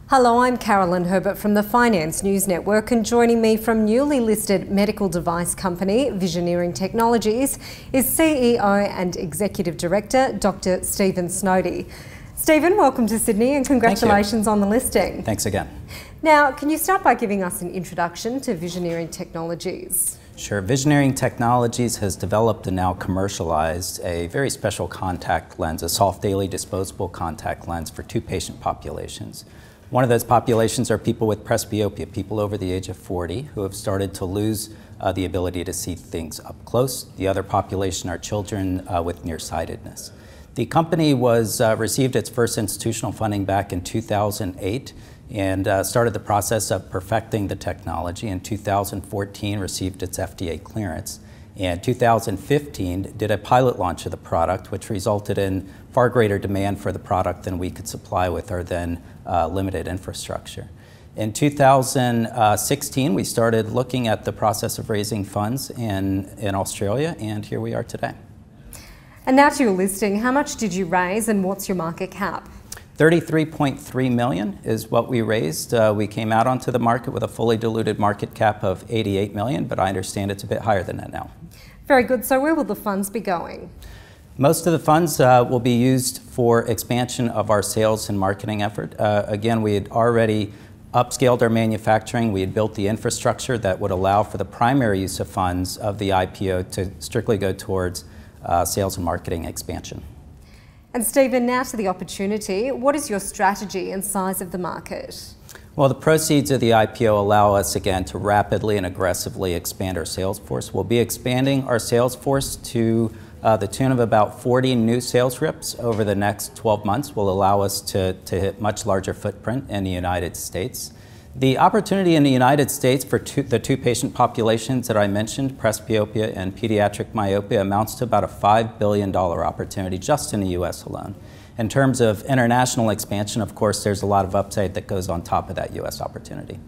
Hello, I'm Carolyn Herbert from the Finance News Network, and joining me from newly listed medical device company Visioneering Technologies is CEO and Executive Director Dr. Stephen Snowdy. Stephen, welcome to Sydney and congratulations on the listing. Thanks again. Now, can you start by giving us an introduction to Visioneering Technologies? Sure. Visioneering Technologies has developed and now commercialized a very special contact lens, a soft daily disposable contact lens for two patient populations. One of those populations are people with presbyopia, people over the age of 40 who have started to lose the ability to see things up close. The other population are children with nearsightedness. The company received its first institutional funding back in 2008 and started the process of perfecting the technology. In 2014, received its FDA clearance. In 2015, did a pilot launch of the product, which resulted in far greater demand for the product than we could supply with our then limited infrastructure. In 2016, we started looking at the process of raising funds in Australia, and here we are today. And now to your listing, how much did you raise and what's your market cap? 33.3 million is what we raised. We came out onto the market with a fully diluted market cap of 88 million, but I understand it's a bit higher than that now. Very good. So where will the funds be going? Most of the funds will be used for expansion of our sales and marketing effort. Again, we had already upscaled our manufacturing. We had built the infrastructure that would allow for the primary use of funds of the IPO to strictly go towards sales and marketing expansion. And Stephen, now to the opportunity. What is your strategy and size of the market? Well, the proceeds of the IPO allow us, again, to rapidly and aggressively expand our sales force. We'll be expanding our sales force to the tune of about 40 new sales reps over the next 12 months. Will allow us to hit much larger footprint in the United States. The opportunity in the United States for the two patient populations that I mentioned, presbyopia and pediatric myopia, amounts to about a $5 billion opportunity just in the US alone. In terms of international expansion, of course, there's a lot of upside that goes on top of that US opportunity.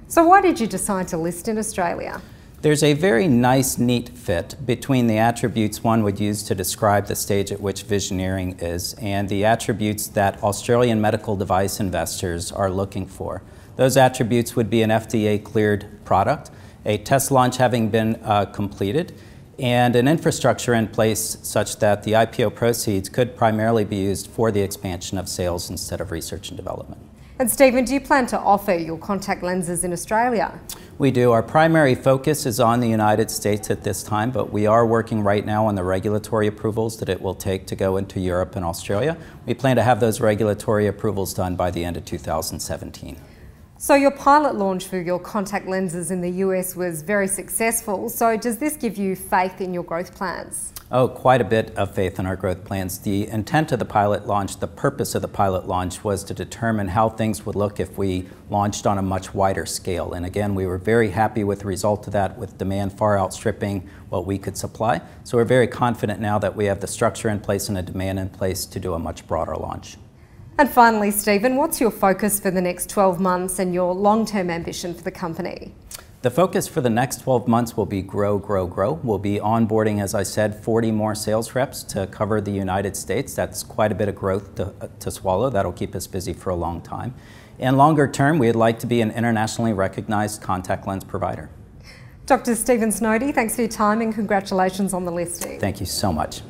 So why did you decide to list in Australia? There's a very nice, neat fit between the attributes one would use to describe the stage at which Visioneering is and the attributes that Australian medical device investors are looking for. Those attributes would be an FDA-cleared product, a test launch having been completed, and an infrastructure in place such that the IPO proceeds could primarily be used for the expansion of sales instead of research and development. And Stephen, do you plan to offer your contact lenses in Australia? We do. Our primary focus is on the United States at this time, but we are working right now on the regulatory approvals that it will take to go into Europe and Australia. We plan to have those regulatory approvals done by the end of 2017. So your pilot launch for your contact lenses in the US was very successful. So does this give you faith in your growth plans? Oh, quite a bit of faith in our growth plans. The intent of the pilot launch, the purpose of the pilot launch was to determine how things would look if we launched on a much wider scale. And again, we were very happy with the result of that, with demand far outstripping what we could supply. So we're very confident now that we have the structure in place and the demand in place to do a much broader launch. And finally, Stephen, what's your focus for the next 12 months and your long-term ambition for the company? The focus for the next 12 months will be grow, grow, grow. We'll be onboarding, as I said, 40 more sales reps to cover the United States. That's quite a bit of growth to swallow. That'll keep us busy for a long time. And longer term, we'd like to be an internationally recognized contact lens provider. Dr. Stephen Snowdy, thanks for your time and congratulations on the listing. Thank you so much.